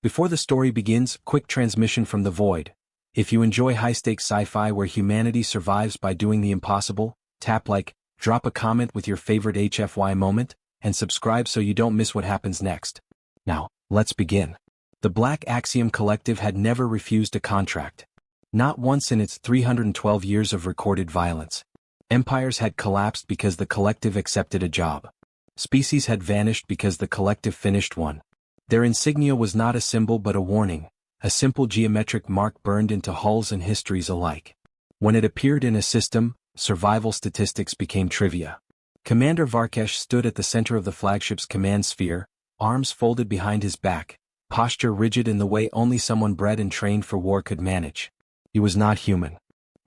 Before the story begins, quick transmission from the void. If you enjoy high-stakes sci-fi where humanity survives by doing the impossible, tap like, drop a comment with your favorite HFY moment, and subscribe so you don't miss what happens next. Now, let's begin. The Black Axiom Collective had never refused a contract. Not once in its 312 years of recorded violence. Empires had collapsed because the collective accepted a job. Species had vanished because the collective finished one. Their insignia was not a symbol but a warning, a simple geometric mark burned into hulls and histories alike. When it appeared in a system, survival statistics became trivia. Commander Varkesh stood at the center of the flagship's command sphere, arms folded behind his back, posture rigid in the way only someone bred and trained for war could manage. He was not human.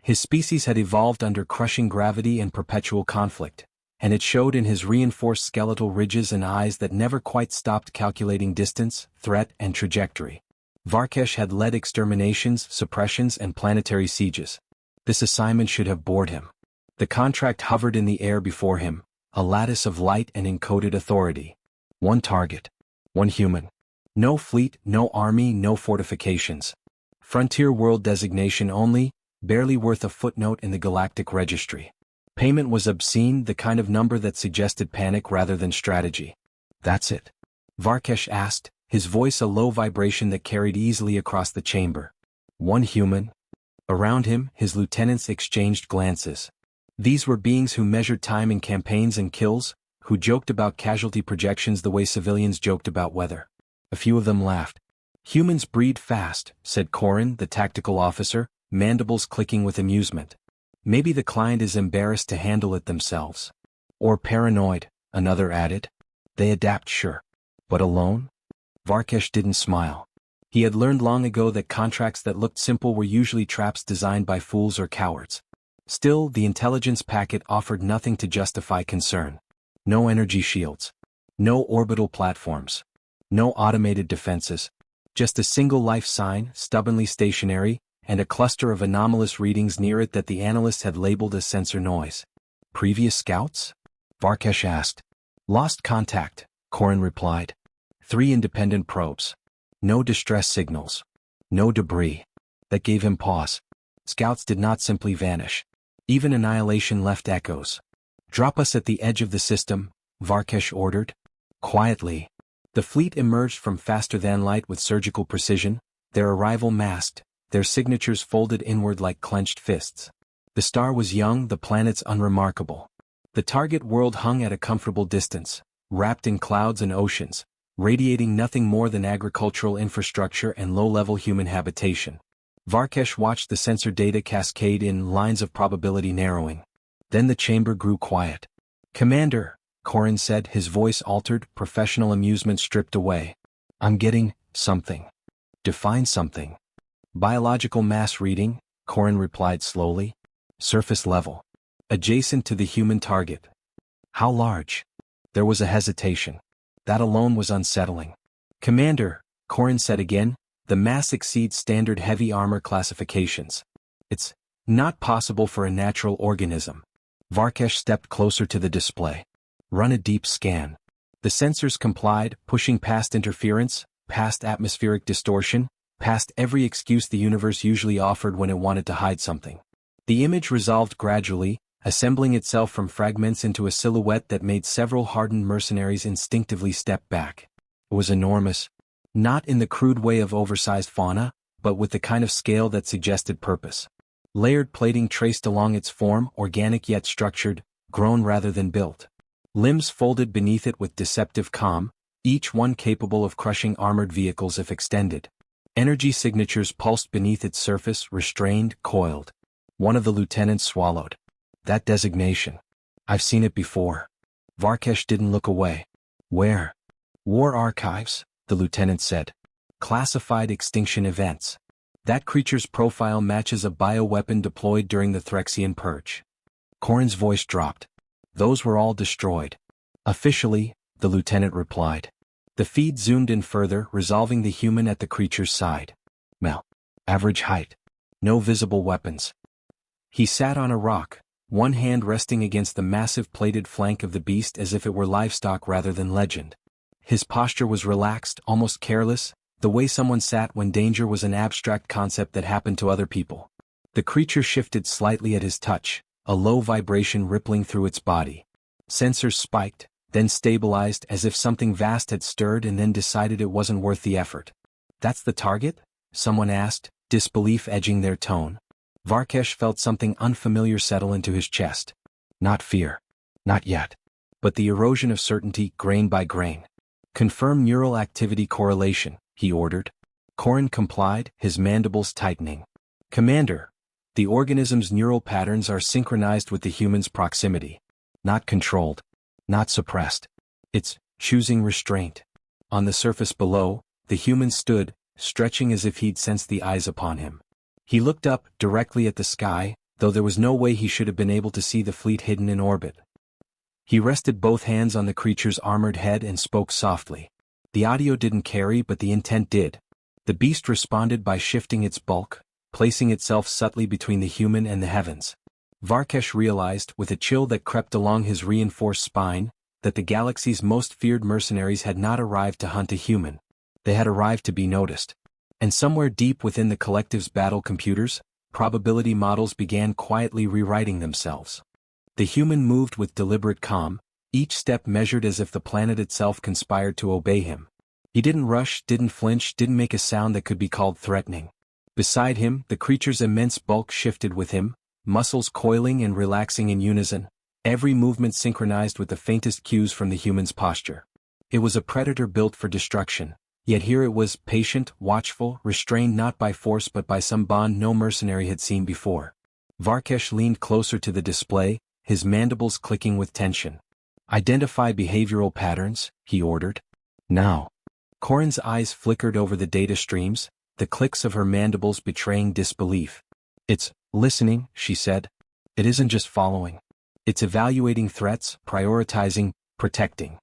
His species had evolved under crushing gravity and perpetual conflict, and it showed in his reinforced skeletal ridges and eyes that never quite stopped calculating distance, threat, and trajectory. Varkesh had led exterminations, suppressions, and planetary sieges. This assignment should have bored him. The contract hovered in the air before him, a lattice of light and encoded authority. One target. One human. No fleet, no army, no fortifications. Frontier world designation only, barely worth a footnote in the galactic registry. Payment was obscene, the kind of number that suggested panic rather than strategy. That's it? Varkesh asked, his voice a low vibration that carried easily across the chamber. One human? Around him, his lieutenants exchanged glances. These were beings who measured time in campaigns and kills, who joked about casualty projections the way civilians joked about weather. A few of them laughed. Humans breed fast, said Corin, the tactical officer, mandibles clicking with amusement. Maybe the client is embarrassed to handle it themselves. Or paranoid, another added. They adapt, sure. But alone? Varkesh didn't smile. He had learned long ago that contracts that looked simple were usually traps designed by fools or cowards. Still, the intelligence packet offered nothing to justify concern. No energy shields. No orbital platforms. No automated defenses. Just a single life sign, stubbornly stationary, and a cluster of anomalous readings near it that the analysts had labeled as sensor noise. Previous scouts? Varkesh asked. Lost contact, Corin replied. 3 independent probes. No distress signals. No debris. That gave him pause. Scouts did not simply vanish. Even annihilation left echoes. Drop us at the edge of the system, Varkesh ordered. Quietly. The fleet emerged from faster-than-light with surgical precision, their arrival masked, their signatures folded inward like clenched fists. The star was young, the planets unremarkable. The target world hung at a comfortable distance, wrapped in clouds and oceans, radiating nothing more than agricultural infrastructure and low-level human habitation. Varkesh watched the sensor data cascade in lines of probability narrowing. Then the chamber grew quiet. Commander, Corin said, his voice altered, professional amusement stripped away. I'm getting something. Define something. Biological mass reading, Corin replied slowly. Surface level. Adjacent to the human target. How large? There was a hesitation. That alone was unsettling. Commander, Corin said again, the mass exceeds standard heavy armor classifications. It's not possible for a natural organism. Varkesh stepped closer to the display. Run a deep scan. The sensors complied, pushing past interference, past atmospheric distortion, past every excuse the universe usually offered when it wanted to hide something. The image resolved gradually, assembling itself from fragments into a silhouette that made several hardened mercenaries instinctively step back. It was enormous. Not in the crude way of oversized fauna, but with the kind of scale that suggested purpose. Layered plating traced along its form, organic yet structured, grown rather than built. Limbs folded beneath it with deceptive calm, each one capable of crushing armored vehicles if extended. Energy signatures pulsed beneath its surface, restrained, coiled. One of the lieutenants swallowed. That designation. I've seen it before. Varkesh didn't look away. Where? War archives, the lieutenant said. Classified extinction events. That creature's profile matches a bioweapon deployed during the Threxian Purge. Corin's voice dropped. Those were all destroyed. Officially, the lieutenant replied. The feed zoomed in further, resolving the human at the creature's side. Mel. Average height. No visible weapons. He sat on a rock, one hand resting against the massive plated flank of the beast as if it were livestock rather than legend. His posture was relaxed, almost careless, The way someone sat when danger was an abstract concept that happened to other people. The creature shifted slightly at his touch, a low vibration rippling through its body. Sensors spiked, then stabilized as if something vast had stirred and then decided it wasn't worth the effort. "That's the target?" someone asked, disbelief edging their tone. Varkesh felt something unfamiliar settle into his chest. Not fear. Not yet. But the erosion of certainty, grain by grain. "Confirm neural activity correlation," he ordered. Korin complied, his mandibles tightening. "Commander, the organism's neural patterns are synchronized with the human's proximity. Not controlled. Not suppressed. It's choosing restraint." On the surface below, the human stood, stretching as if he'd sensed the eyes upon him. He looked up, directly at the sky, though there was no way he should have been able to see the fleet hidden in orbit. He rested both hands on the creature's armored head and spoke softly. The audio didn't carry, but the intent did. The beast responded by shifting its bulk, placing itself subtly between the human and the heavens. Varkesh realized, with a chill that crept along his reinforced spine, that the galaxy's most feared mercenaries had not arrived to hunt a human. They had arrived to be noticed. And somewhere deep within the collective's battle computers, probability models began quietly rewriting themselves. The human moved with deliberate calm, each step measured as if the planet itself conspired to obey him. He didn't rush, didn't flinch, didn't make a sound that could be called threatening. Beside him, the creature's immense bulk shifted with him, muscles coiling and relaxing in unison, every movement synchronized with the faintest cues from the human's posture. It was a predator built for destruction. Yet here it was, patient, watchful, restrained not by force but by some bond no mercenary had seen before. Varkesh leaned closer to the display, his mandibles clicking with tension. "Identify behavioral patterns," he ordered. "Now." Korin's eyes flickered over the data streams, the clicks of her mandibles betraying disbelief. "It's listening," she said. "It isn't just following. It's evaluating threats, prioritizing, protecting."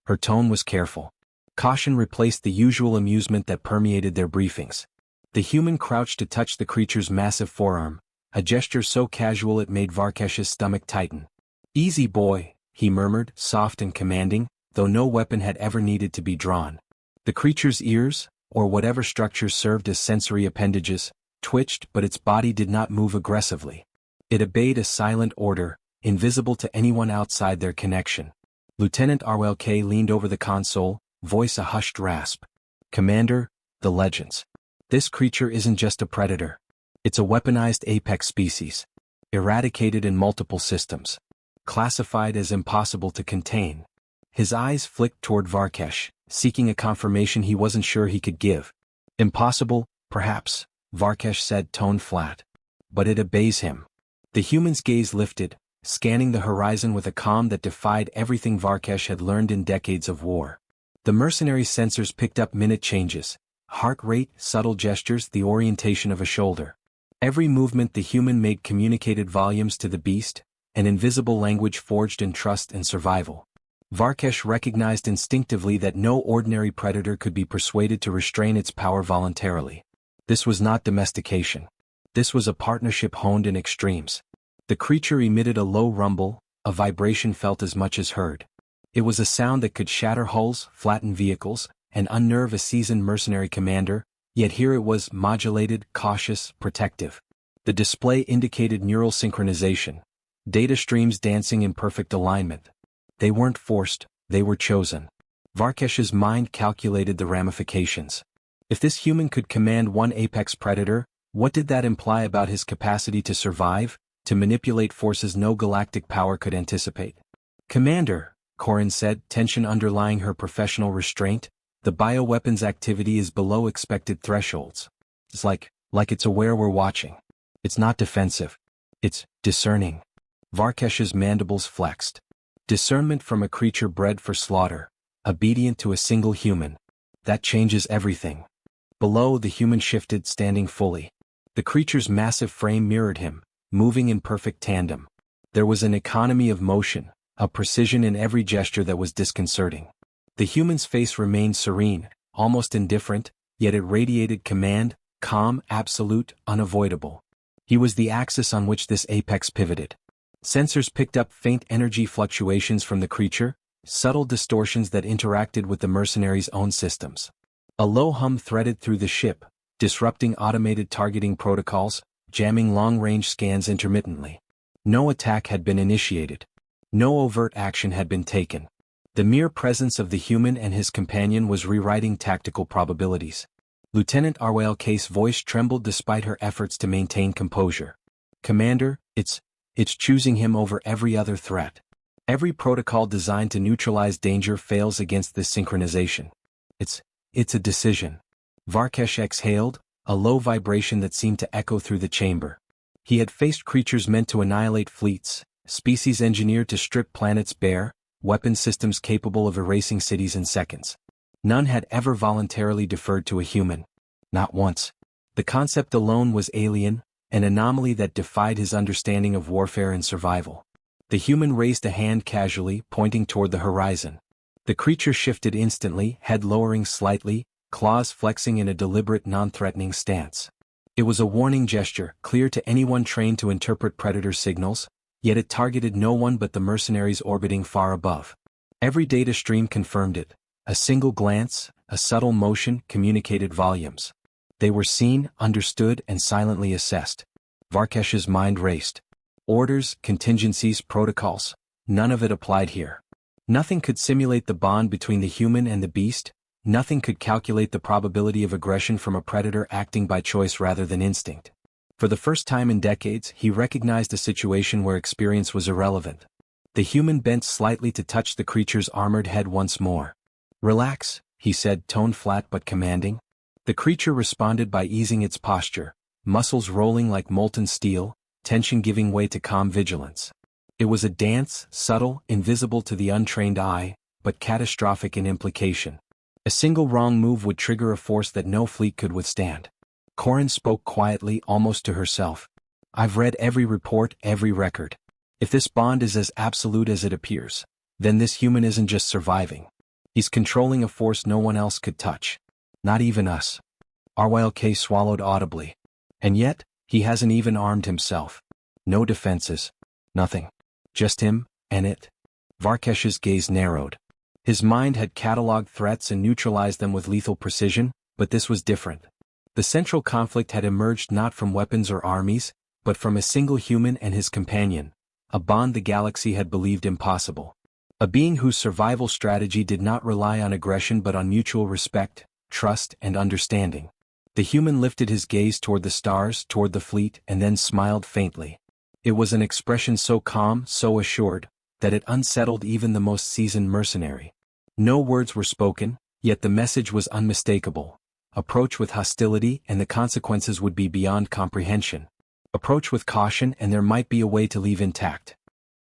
Her tone was careful. Caution replaced the usual amusement that permeated their briefings. The human crouched to touch the creature's massive forearm, a gesture so casual it made Varkesh's stomach tighten. "Easy boy," he murmured, soft and commanding, though no weapon had ever needed to be drawn. The creature's ears, or whatever structures served as sensory appendages, twitched, but its body did not move aggressively. It obeyed a silent order, invisible to anyone outside their connection. Lieutenant Arwelk leaned over the console, voice a hushed rasp. "Commander, the legends. This creature isn't just a predator. It's a weaponized apex species. Eradicated in multiple systems. Classified as impossible to contain." His eyes flicked toward Varkesh, seeking a confirmation he wasn't sure he could give. "Impossible, perhaps," Varkesh said, tone flat. "But it obeys him." The human's gaze lifted, scanning the horizon with a calm that defied everything Varkesh had learned in decades of war. The mercenary sensors picked up minute changes, heart rate, subtle gestures, the orientation of a shoulder. Every movement the human made communicated volumes to the beast, an invisible language forged in trust and survival. Varkesh recognized instinctively that no ordinary predator could be persuaded to restrain its power voluntarily. This was not domestication. This was a partnership honed in extremes. The creature emitted a low rumble, a vibration felt as much as heard. It was a sound that could shatter hulls, flatten vehicles, and unnerve a seasoned mercenary commander, yet here it was, modulated, cautious, protective. The display indicated neural synchronization, data streams dancing in perfect alignment. They weren't forced, they were chosen. Varkesh's mind calculated the ramifications. If this human could command one apex predator, what did that imply about his capacity to survive, to manipulate forces no galactic power could anticipate? "Commander," Korin said, tension underlying her professional restraint, "the bioweapons activity is below expected thresholds. It's like it's aware we're watching. It's not defensive. It's discerning." Varkesh's mandibles flexed. Discernment from a creature bred for slaughter, obedient to a single human. That changes everything. Below, the human shifted, standing fully. The creature's massive frame mirrored him, moving in perfect tandem. There was an economy of motion, a precision in every gesture that was disconcerting. The human's face remained serene, almost indifferent, yet it radiated command, calm, absolute, unavoidable. He was the axis on which this apex pivoted. Sensors picked up faint energy fluctuations from the creature, subtle distortions that interacted with the mercenaries' own systems. A low hum threaded through the ship, disrupting automated targeting protocols, jamming long-range scans intermittently. No attack had been initiated. No overt action had been taken. The mere presence of the human and his companion was rewriting tactical probabilities. Lieutenant Arwale's voice trembled despite her efforts to maintain composure. "Commander, it's choosing him over every other threat. Every protocol designed to neutralize danger fails against this synchronization. It's a decision." Varkesh exhaled, a low vibration that seemed to echo through the chamber. He had faced creatures meant to annihilate fleets, species engineered to strip planets bare, weapon systems capable of erasing cities in seconds. None had ever voluntarily deferred to a human. Not once. The concept alone was alien, an anomaly that defied his understanding of warfare and survival. The human raised a hand casually, pointing toward the horizon. The creature shifted instantly, head lowering slightly, claws flexing in a deliberate non-threatening stance. It was a warning gesture, clear to anyone trained to interpret predator signals, yet it targeted no one but the mercenaries orbiting far above. Every data stream confirmed it. A single glance, a subtle motion communicated volumes. They were seen, understood, and silently assessed. Varkesh's mind raced. Orders, contingencies, protocols. None of it applied here. Nothing could simulate the bond between the human and the beast. Nothing could calculate the probability of aggression from a predator acting by choice rather than instinct. For the first time in decades, he recognized a situation where experience was irrelevant. The human bent slightly to touch the creature's armored head once more. "Relax," he said, tone flat but commanding. The creature responded by easing its posture, muscles rolling like molten steel, tension giving way to calm vigilance. It was a dance, subtle, invisible to the untrained eye, but catastrophic in implication. A single wrong move would trigger a force that no fleet could withstand. Corin spoke quietly, almost to herself. "I've read every report, every record. If this bond is as absolute as it appears, then this human isn't just surviving. He's controlling a force no one else could touch. Not even us." Arwale swallowed audibly. "And yet, he hasn't even armed himself. No defenses. Nothing. Just him, and it." Varkesh's gaze narrowed. His mind had catalogued threats and neutralized them with lethal precision, but this was different. The central conflict had emerged not from weapons or armies, but from a single human and his companion, a bond the galaxy had believed impossible. A being whose survival strategy did not rely on aggression but on mutual respect, trust, and understanding. The human lifted his gaze toward the stars, toward the fleet, and then smiled faintly. It was an expression so calm, so assured, that it unsettled even the most seasoned mercenary. No words were spoken, yet the message was unmistakable. Approach with hostility and the consequences would be beyond comprehension. Approach with caution and there might be a way to leave intact.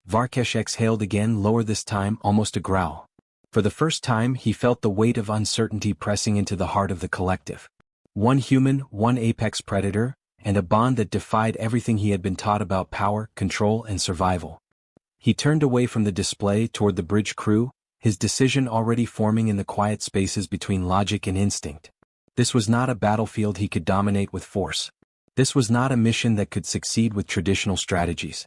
Varkesh exhaled again, lower this time, almost a growl. For the first time he felt the weight of uncertainty pressing into the heart of the collective. One human, one apex predator, and a bond that defied everything he had been taught about power, control, and survival. He turned away from the display toward the bridge crew, his decision already forming in the quiet spaces between logic and instinct. This was not a battlefield he could dominate with force. This was not a mission that could succeed with traditional strategies.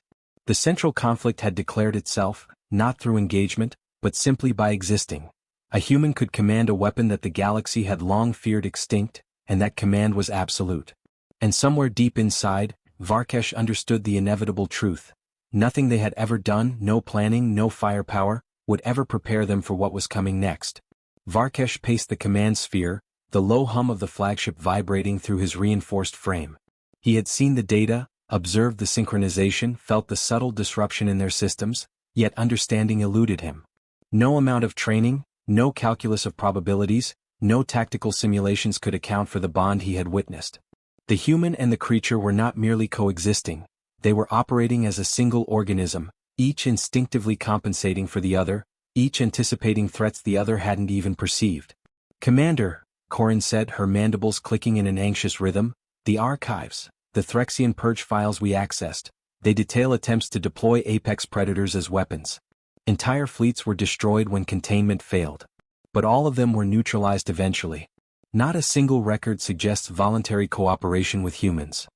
The central conflict had declared itself, not through engagement, but simply by existing. A human could command a weapon that the galaxy had long feared extinct, and that command was absolute. And somewhere deep inside, Varkesh understood the inevitable truth. Nothing they had ever done, no planning, no firepower, would ever prepare them for what was coming next. Varkesh paced the command sphere, the low hum of the flagship vibrating through his reinforced frame. He had seen the data, observed the synchronization, felt the subtle disruption in their systems, yet understanding eluded him. No amount of training, no calculus of probabilities, no tactical simulations could account for the bond he had witnessed. The human and the creature were not merely coexisting, they were operating as a single organism, each instinctively compensating for the other, each anticipating threats the other hadn't even perceived. "Commander," Corin said, her mandibles clicking in an anxious rhythm, "the archives, the Threxian purge files we accessed, they detail attempts to deploy apex predators as weapons. Entire fleets were destroyed when containment failed. But all of them were neutralized eventually. Not a single record suggests voluntary cooperation with humans."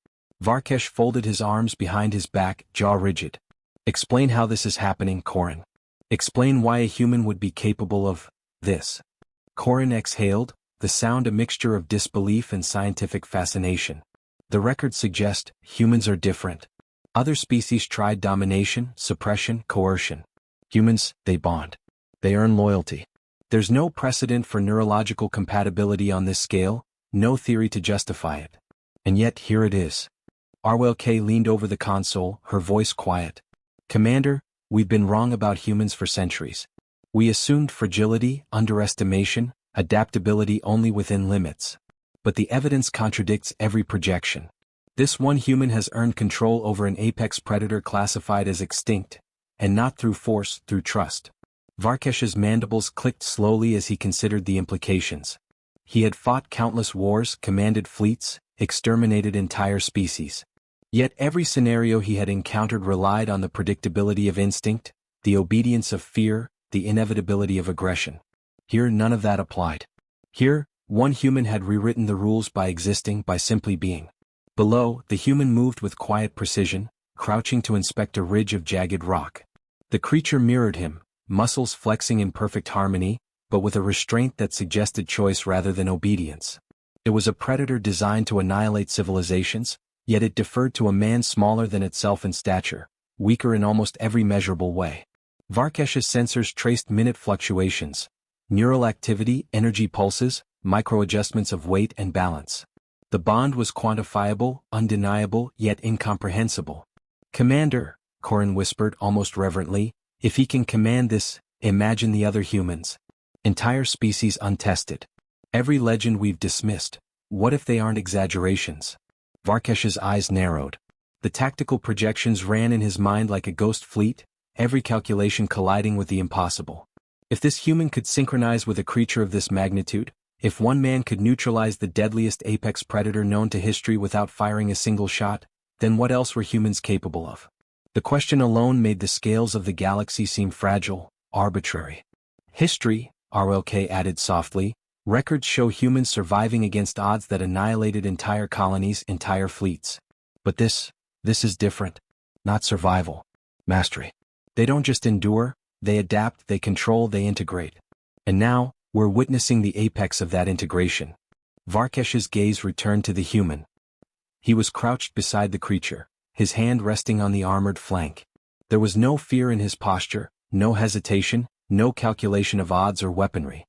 Varkesh folded his arms behind his back, jaw rigid. "Explain how this is happening, Corin. Explain why a human would be capable of this." Corin exhaled, the sound a mixture of disbelief and scientific fascination. The records suggest humans are different. Other species tried domination, suppression, coercion. Humans, they bond. They earn loyalty. There's no precedent for neurological compatibility on this scale, no theory to justify it. And yet here it is. Arwell K. leaned over the console, her voice quiet. Commander, we've been wrong about humans for centuries. We assumed fragility, underestimation, adaptability only within limits. But the evidence contradicts every projection. This one human has earned control over an apex predator classified as extinct, and not through force, through trust. Varkesh's mandibles clicked slowly as he considered the implications. He had fought countless wars, commanded fleets, exterminated entire species. Yet every scenario he had encountered relied on the predictability of instinct, the obedience of fear, the inevitability of aggression. Here none of that applied. Here, one human had rewritten the rules by existing, by simply being. Below, the human moved with quiet precision, crouching to inspect a ridge of jagged rock. The creature mirrored him, muscles flexing in perfect harmony, but with a restraint that suggested choice rather than obedience. It was a predator designed to annihilate civilizations, yet it deferred to a man smaller than itself in stature, weaker in almost every measurable way. Varkesh's sensors traced minute fluctuations, neural activity, energy pulses, micro-adjustments of weight and balance. The bond was quantifiable, undeniable, yet incomprehensible. Commander, Corin whispered almost reverently, if he can command this, imagine the other humans. Entire species untested. Every legend we've dismissed. What if they aren't exaggerations? Varkesh's eyes narrowed. The tactical projections ran in his mind like a ghost fleet, every calculation colliding with the impossible. If this human could synchronize with a creature of this magnitude, if one man could neutralize the deadliest apex predator known to history without firing a single shot, then what else were humans capable of? The question alone made the scales of the galaxy seem fragile, arbitrary. History, RLK added softly, records show humans surviving against odds that annihilated entire colonies, entire fleets. But this is different. Not survival. Mastery. They don't just endure, they adapt, they control, they integrate. And now, we're witnessing the apex of that integration. Varkesh's gaze returned to the human. He was crouched beside the creature, his hand resting on the armored flank. There was no fear in his posture, no hesitation, no calculation of odds or weaponry.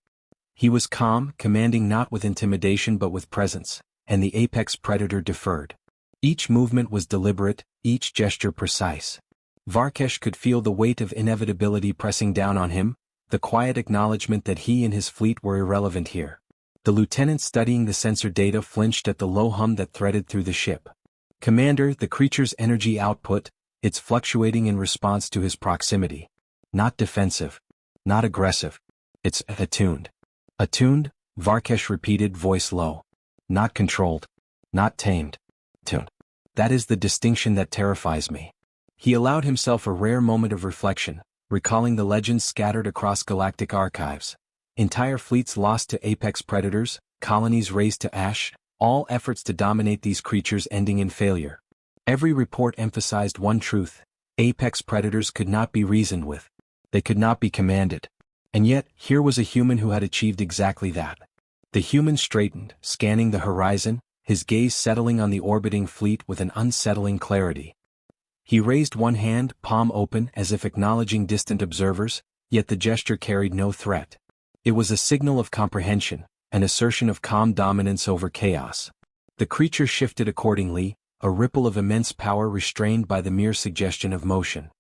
He was calm, commanding not with intimidation but with presence, and the apex predator deferred. Each movement was deliberate, each gesture precise. Varkesh could feel the weight of inevitability pressing down on him, the quiet acknowledgement that he and his fleet were irrelevant here. The lieutenant studying the sensor data flinched at the low hum that threaded through the ship. Commander, the creature's energy output, it's fluctuating in response to his proximity. Not defensive. Not aggressive. It's attuned. Attuned? Varkesh repeated, voice low. Not controlled. Not tamed. Tuned. That is the distinction that terrifies me. He allowed himself a rare moment of reflection, recalling the legends scattered across galactic archives. Entire fleets lost to apex predators, colonies razed to ash, all efforts to dominate these creatures ending in failure. Every report emphasized one truth: apex predators could not be reasoned with. They could not be commanded. And yet, here was a human who had achieved exactly that. The human straightened, scanning the horizon, his gaze settling on the orbiting fleet with an unsettling clarity. He raised one hand, palm open, as if acknowledging distant observers, yet the gesture carried no threat. It was a signal of comprehension, an assertion of calm dominance over chaos. The creature shifted accordingly, a ripple of immense power restrained by the mere suggestion of motion.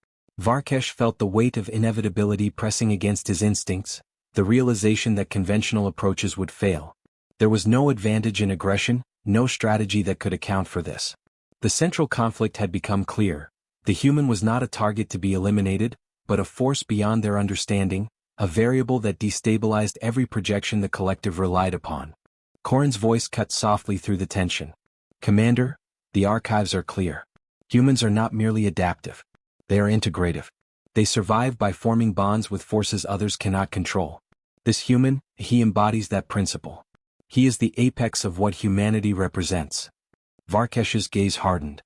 Varkesh felt the weight of inevitability pressing against his instincts, the realization that conventional approaches would fail. There was no advantage in aggression, no strategy that could account for this. The central conflict had become clear. The human was not a target to be eliminated, but a force beyond their understanding, a variable that destabilized every projection the collective relied upon. Corin's voice cut softly through the tension. Commander, the archives are clear. Humans are not merely adaptive. They are integrative. They survive by forming bonds with forces others cannot control. This human, he embodies that principle. He is the apex of what humanity represents. Varkesh's gaze hardened.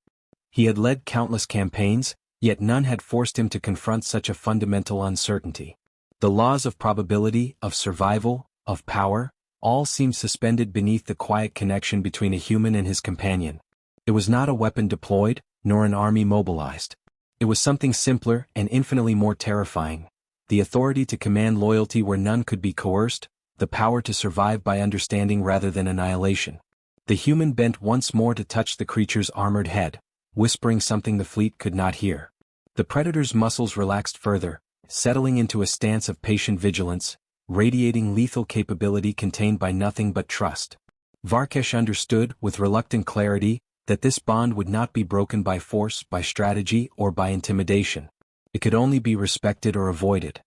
He had led countless campaigns, yet none had forced him to confront such a fundamental uncertainty. The laws of probability, of survival, of power, All seemed suspended beneath the quiet connection between a human and his companion. It was not a weapon deployed, nor an army mobilized. It was something simpler and infinitely more terrifying. The authority to command loyalty where none could be coerced, the power to survive by understanding rather than annihilation. The human bent once more to touch the creature's armored head, whispering something the fleet could not hear. The predator's muscles relaxed further, settling into a stance of patient vigilance, radiating lethal capability contained by nothing but trust. Varkesh understood, with reluctant clarity, that this bond would not be broken by force, by strategy, or by intimidation. It could only be respected or avoided.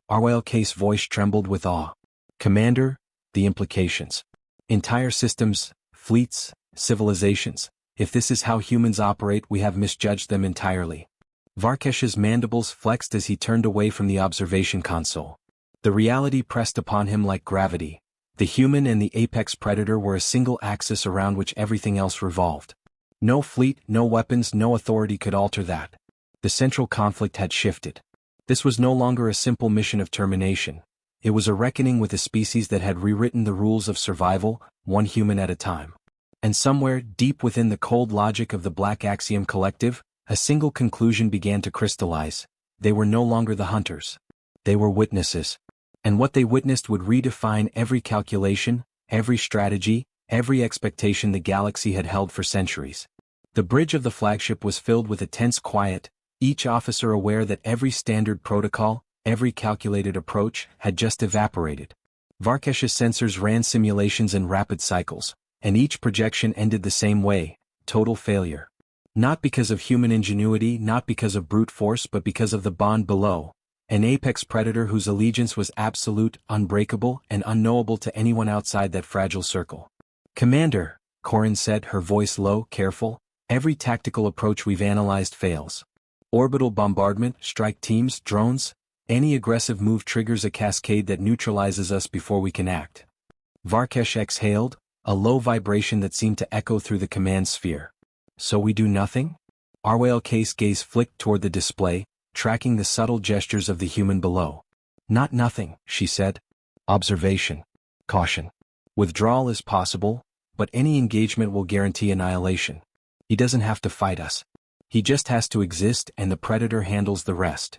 Arwelka's voice trembled with awe. Commander, the implications. Entire systems, fleets, civilizations. If this is how humans operate, we have misjudged them entirely. Varkesh's mandibles flexed as he turned away from the observation console. The reality pressed upon him like gravity. The human and the apex predator were a single axis around which everything else revolved. No fleet, no weapons, no authority could alter that. The central conflict had shifted. This was no longer a simple mission of termination. It was a reckoning with a species that had rewritten the rules of survival, one human at a time. And somewhere, deep within the cold logic of the Black Axiom Collective, a single conclusion began to crystallize. They were no longer the hunters. They were witnesses. And what they witnessed would redefine every calculation, every strategy, every expectation the galaxy had held for centuries. The bridge of the flagship was filled with a tense quiet, each officer aware that every standard protocol, every calculated approach, had just evaporated. Varkesh's sensors ran simulations in rapid cycles, and each projection ended the same way: total failure. Not because of human ingenuity, not because of brute force, but because of the bond below. An apex predator whose allegiance was absolute, unbreakable, and unknowable to anyone outside that fragile circle. Commander, Corin said, her voice low, careful, every tactical approach we've analyzed fails. Orbital bombardment, strike teams, drones, any aggressive move triggers a cascade that neutralizes us before we can act. Varkesh exhaled, a low vibration that seemed to echo through the command sphere. So we do nothing? Arwelka's gaze flicked toward the display, tracking the subtle gestures of the human below. Not nothing, she said. Observation. Caution. Withdrawal is possible, but any engagement will guarantee annihilation. He doesn't have to fight us. He just has to exist, and the predator handles the rest.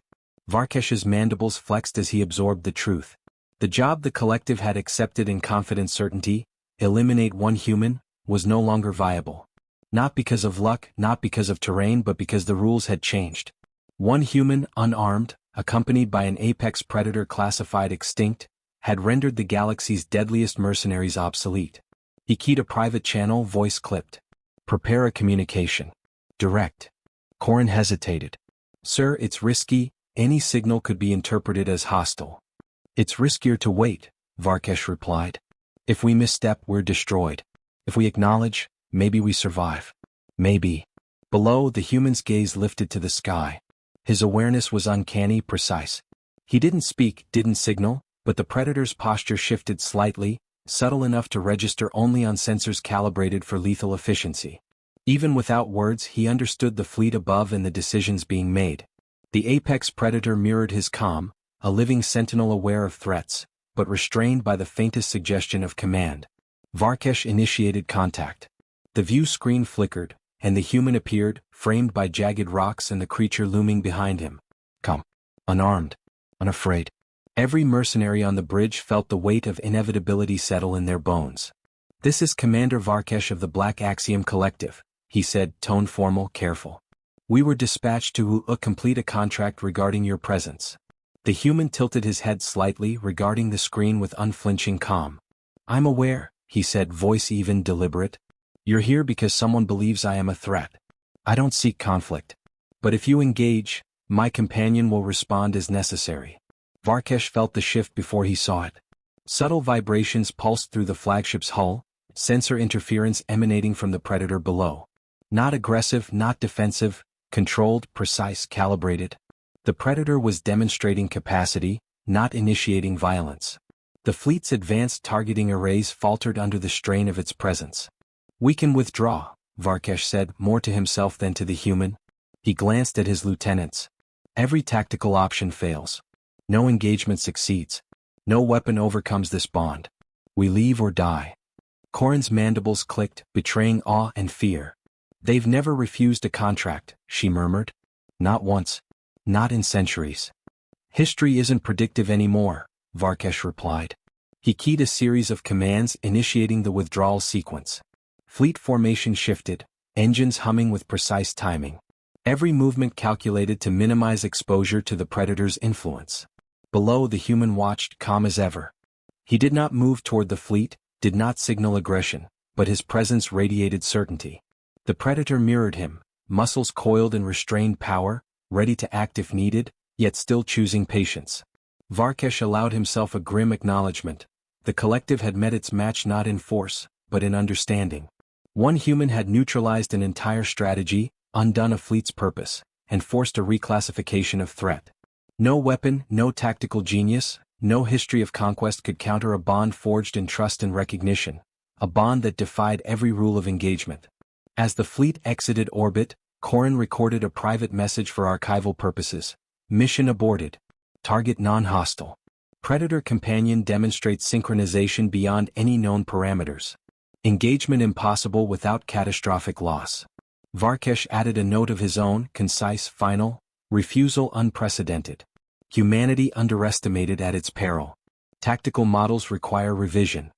Varkesh's mandibles flexed as he absorbed the truth. The job the collective had accepted in confident certainty, eliminate one human, was no longer viable. Not because of luck, not because of terrain, but because the rules had changed. One human, unarmed, accompanied by an apex predator classified extinct, had rendered the galaxy's deadliest mercenaries obsolete. He keyed a private channel, voice clipped. Prepare a communication. Direct. Corin hesitated. Sir, it's risky, any signal could be interpreted as hostile. It's riskier to wait, Varkesh replied. If we misstep, we're destroyed. If we acknowledge, maybe we survive. Maybe. Below, the human's gaze lifted to the sky. His awareness was uncanny, precise. He didn't speak, didn't signal, but the predator's posture shifted slightly, subtle enough to register only on sensors calibrated for lethal efficiency. Even without words, he understood the fleet above and the decisions being made. The apex predator mirrored his calm, a living sentinel aware of threats, but restrained by the faintest suggestion of command. Varkesh initiated contact. The view screen flickered, and the human appeared, framed by jagged rocks and the creature looming behind him. Come. Unarmed. Unafraid. Every mercenary on the bridge felt the weight of inevitability settle in their bones. This is Commander Varkesh of the Black Axiom Collective, he said, tone formal, careful. We were dispatched to complete a contract regarding your presence. The human tilted his head slightly, regarding the screen with unflinching calm. I'm aware, he said, voice even, deliberate. You're here because someone believes I am a threat. I don't seek conflict. But if you engage, my companion will respond as necessary. Varkesh felt the shift before he saw it. Subtle vibrations pulsed through the flagship's hull, sensor interference emanating from the predator below. Not aggressive, not defensive, controlled, precise, calibrated. The predator was demonstrating capacity, not initiating violence. The fleet's advanced targeting arrays faltered under the strain of its presence. We can withdraw, Varkesh said, more to himself than to the human. He glanced at his lieutenants. Every tactical option fails. No engagement succeeds. No weapon overcomes this bond. We leave or die. Corin's mandibles clicked, betraying awe and fear. They've never refused a contract, she murmured. Not once. Not in centuries. History isn't predictive anymore, Varkesh replied. He keyed a series of commands initiating the withdrawal sequence. Fleet formation shifted, engines humming with precise timing. Every movement calculated to minimize exposure to the predator's influence. Below, the human watched, calm as ever. He did not move toward the fleet, did not signal aggression, but his presence radiated certainty. The predator mirrored him, muscles coiled in restrained power, ready to act if needed, yet still choosing patience. Varkesh allowed himself a grim acknowledgement. The collective had met its match not in force, but in understanding. One human had neutralized an entire strategy, undone a fleet's purpose, and forced a reclassification of threat. No weapon, no tactical genius, no history of conquest could counter a bond forged in trust and recognition, a bond that defied every rule of engagement. As the fleet exited orbit, Corin recorded a private message for archival purposes. Mission aborted. Target non-hostile. Predator companion demonstrates synchronization beyond any known parameters. Engagement impossible without catastrophic loss. Varkesh added a note of his own, concise, final. Refusal unprecedented. Humanity underestimated at its peril. Tactical models require revision.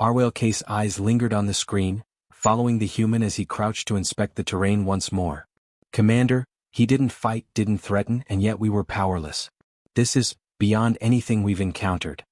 Arwelka's eyes lingered on the screen, following the human as he crouched to inspect the terrain once more. Commander, he didn't fight, didn't threaten, and yet we were powerless. This is beyond anything we've encountered.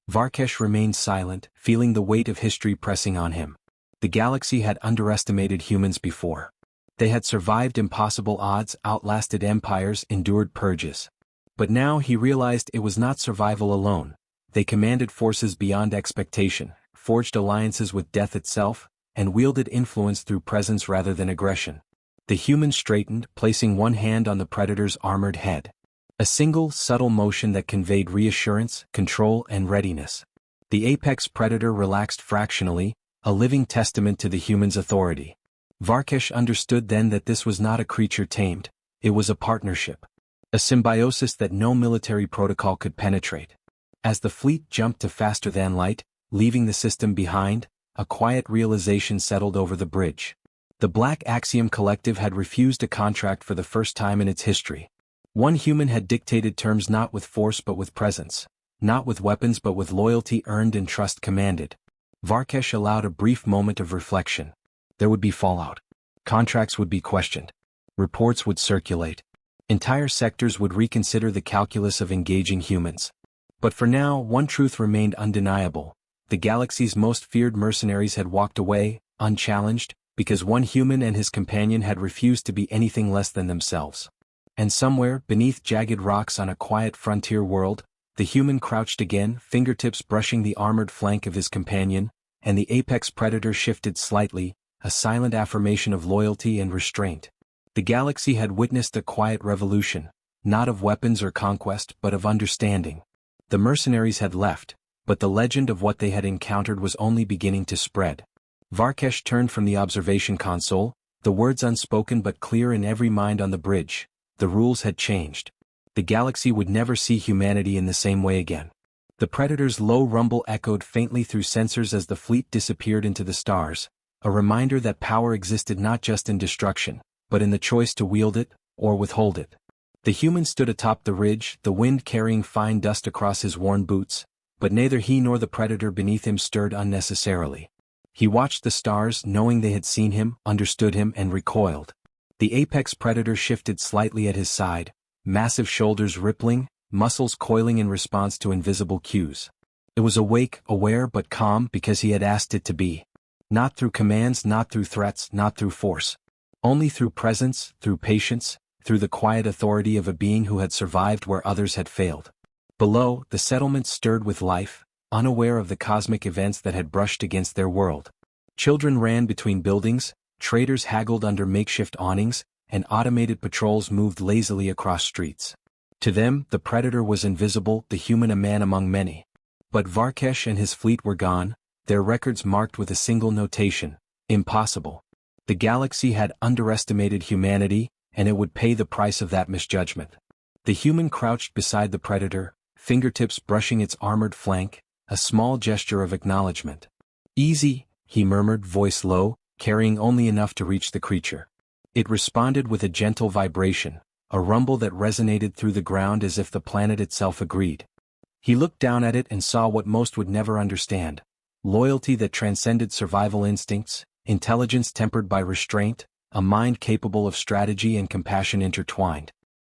Varkesh remained silent, feeling the weight of history pressing on him. The galaxy had underestimated humans before. They had survived impossible odds, outlasted empires, endured purges. But now he realized it was not survival alone. They commanded forces beyond expectation, forged alliances with death itself, and wielded influence through presence rather than aggression. The human straightened, placing one hand on the predator's armored head. A single, subtle motion that conveyed reassurance, control, and readiness. The apex predator relaxed fractionally, a living testament to the human's authority. Varkesh understood then that this was not a creature tamed, it was a partnership. A symbiosis that no military protocol could penetrate. As the fleet jumped to faster than light, leaving the system behind, a quiet realization settled over the bridge. The Black Axiom Collective had refused a contract for the first time in its history. One human had dictated terms not with force but with presence, not with weapons but with loyalty earned and trust commanded. Varkesh allowed a brief moment of reflection. There would be fallout. Contracts would be questioned. Reports would circulate. Entire sectors would reconsider the calculus of engaging humans. But for now, one truth remained undeniable. The galaxy's most feared mercenaries had walked away, unchallenged, because one human and his companion had refused to be anything less than themselves. And somewhere, beneath jagged rocks on a quiet frontier world, the human crouched again, fingertips brushing the armored flank of his companion, and the apex predator shifted slightly, a silent affirmation of loyalty and restraint. The galaxy had witnessed a quiet revolution, not of weapons or conquest but of understanding. The mercenaries had left, but the legend of what they had encountered was only beginning to spread. Varkesh turned from the observation console, the words unspoken but clear in every mind on the bridge. The rules had changed. The galaxy would never see humanity in the same way again. The predator's low rumble echoed faintly through sensors as the fleet disappeared into the stars, a reminder that power existed not just in destruction, but in the choice to wield it, or withhold it. The human stood atop the ridge, the wind carrying fine dust across his worn boots, but neither he nor the predator beneath him stirred unnecessarily. He watched the stars, knowing they had seen him, understood him, and recoiled. The apex predator shifted slightly at his side, massive shoulders rippling, muscles coiling in response to invisible cues. It was awake, aware but calm because he had asked it to be. Not through commands, not through threats, not through force. Only through presence, through patience, through the quiet authority of a being who had survived where others had failed. Below, the settlement stirred with life, unaware of the cosmic events that had brushed against their world. Children ran between buildings, traders haggled under makeshift awnings, and automated patrols moved lazily across streets. To them, the predator was invisible, the human a man among many. But Varkesh and his fleet were gone, their records marked with a single notation: impossible. The galaxy had underestimated humanity, and it would pay the price of that misjudgment. The human crouched beside the predator, fingertips brushing its armored flank, a small gesture of acknowledgement. "Easy," he murmured, voice low, carrying only enough to reach the creature. It responded with a gentle vibration, a rumble that resonated through the ground as if the planet itself agreed. He looked down at it and saw what most would never understand: loyalty that transcended survival instincts, intelligence tempered by restraint, a mind capable of strategy and compassion intertwined.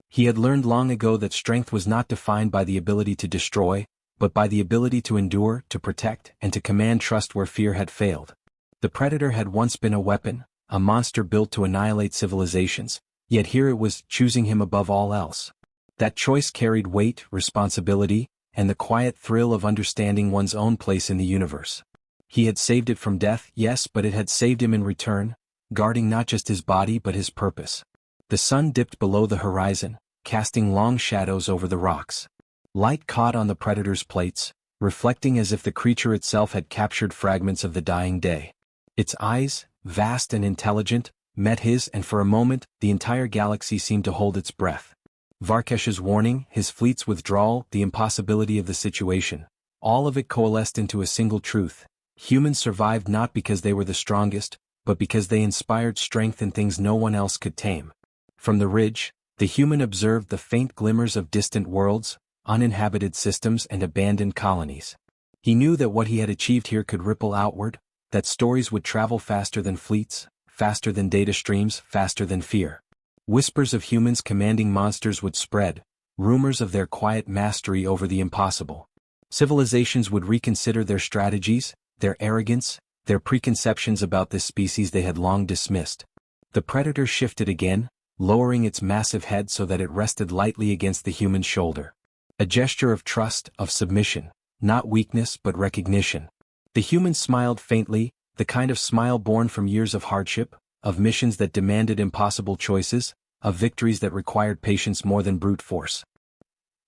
He had learned long ago that strength was not defined by the ability to destroy, but by the ability to endure, to protect, and to command trust where fear had failed. The predator had once been a weapon, a monster built to annihilate civilizations, yet here it was, choosing him above all else. That choice carried weight, responsibility, and the quiet thrill of understanding one's own place in the universe. He had saved it from death, yes, but it had saved him in return, guarding not just his body but his purpose. The sun dipped below the horizon, casting long shadows over the rocks. Light caught on the predator's plates, reflecting as if the creature itself had captured fragments of the dying day. Its eyes, vast and intelligent, met his, and for a moment, the entire galaxy seemed to hold its breath. Varkesh's warning, his fleet's withdrawal, the impossibility of the situation, all of it coalesced into a single truth: humans survived not because they were the strongest, but because they inspired strength in things no one else could tame. From the ridge, the human observed the faint glimmers of distant worlds, uninhabited systems and abandoned colonies. He knew that what he had achieved here could ripple outward, that stories would travel faster than fleets, faster than data streams, faster than fear. Whispers of humans commanding monsters would spread, rumors of their quiet mastery over the impossible. Civilizations would reconsider their strategies, their arrogance, their preconceptions about this species they had long dismissed. The predator shifted again, lowering its massive head so that it rested lightly against the human shoulder. A gesture of trust, of submission, not weakness but recognition. The human smiled faintly, the kind of smile born from years of hardship, of missions that demanded impossible choices, of victories that required patience more than brute force.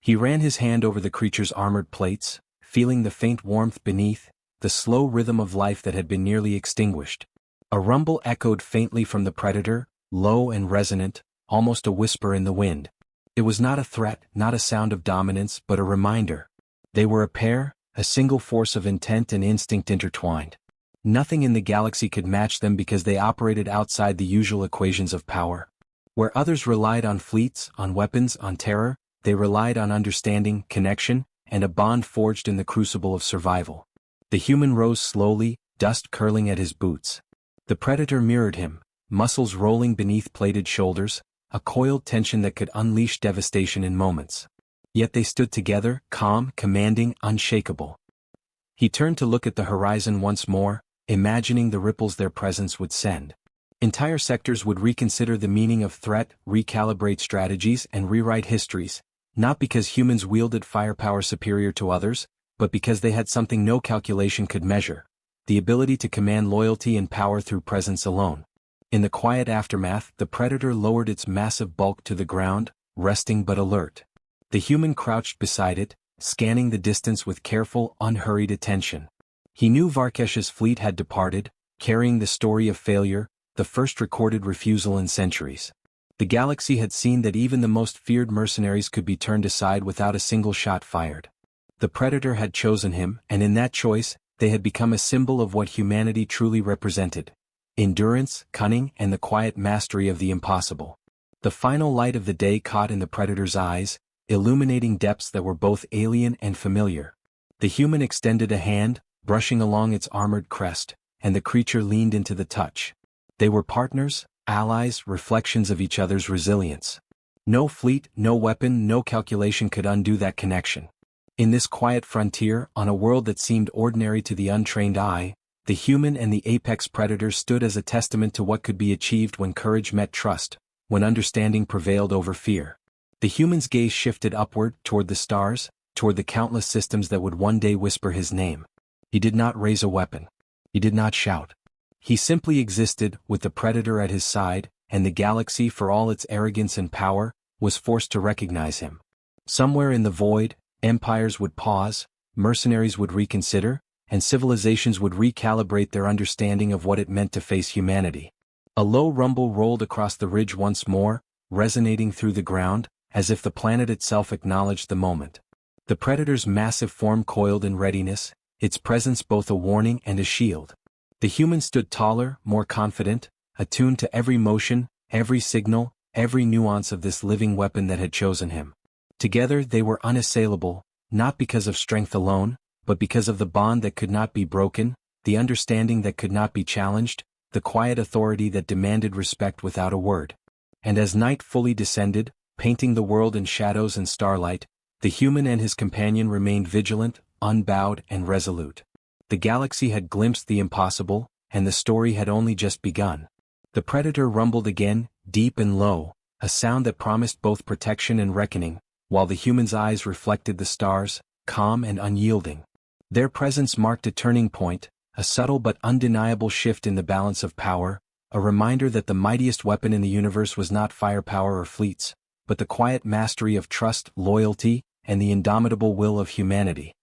He ran his hand over the creature's armored plates, feeling the faint warmth beneath, the slow rhythm of life that had been nearly extinguished. A rumble echoed faintly from the predator, low and resonant, almost a whisper in the wind. It was not a threat, not a sound of dominance, but a reminder. They were a pair, a single force of intent and instinct intertwined. Nothing in the galaxy could match them because they operated outside the usual equations of power. Where others relied on fleets, on weapons, on terror, they relied on understanding, connection, and a bond forged in the crucible of survival. The human rose slowly, dust curling at his boots. The predator mirrored him, muscles rolling beneath plated shoulders, a coiled tension that could unleash devastation in moments. Yet they stood together, calm, commanding, unshakable. He turned to look at the horizon once more, imagining the ripples their presence would send. Entire sectors would reconsider the meaning of threat, recalibrate strategies, and rewrite histories, not because humans wielded firepower superior to others, but because they had something no calculation could measure: the ability to command loyalty and power through presence alone. In the quiet aftermath, the predator lowered its massive bulk to the ground, resting but alert. The human crouched beside it, scanning the distance with careful, unhurried attention. He knew Varkesh's fleet had departed, carrying the story of failure, the first recorded refusal in centuries. The galaxy had seen that even the most feared mercenaries could be turned aside without a single shot fired. The predator had chosen him, and in that choice, they had become a symbol of what humanity truly represented: endurance, cunning, and the quiet mastery of the impossible. The final light of the day caught in the predator's eyes, illuminating depths that were both alien and familiar. The human extended a hand, brushing along its armored crest, and the creature leaned into the touch. They were partners, allies, reflections of each other's resilience. No fleet, no weapon, no calculation could undo that connection. In this quiet frontier, on a world that seemed ordinary to the untrained eye, the human and the apex predator stood as a testament to what could be achieved when courage met trust, when understanding prevailed over fear. The human's gaze shifted upward, toward the stars, toward the countless systems that would one day whisper his name. He did not raise a weapon. He did not shout. He simply existed, with the predator at his side, and the galaxy, for all its arrogance and power, was forced to recognize him. Somewhere in the void, empires would pause, mercenaries would reconsider, and civilizations would recalibrate their understanding of what it meant to face humanity. A low rumble rolled across the ridge once more, resonating through the ground, as if the planet itself acknowledged the moment. The predator's massive form coiled in readiness, its presence both a warning and a shield. The human stood taller, more confident, attuned to every motion, every signal, every nuance of this living weapon that had chosen him. Together they were unassailable, not because of strength alone, but because of the bond that could not be broken, the understanding that could not be challenged, the quiet authority that demanded respect without a word. And as night fully descended, painting the world in shadows and starlight, the human and his companion remained vigilant, unbowed and resolute. The galaxy had glimpsed the impossible, and the story had only just begun. The predator rumbled again, deep and low, a sound that promised both protection and reckoning, while the human's eyes reflected the stars, calm and unyielding. Their presence marked a turning point, a subtle but undeniable shift in the balance of power, a reminder that the mightiest weapon in the universe was not firepower or fleets, but the quiet mastery of trust, loyalty, and the indomitable will of humanity.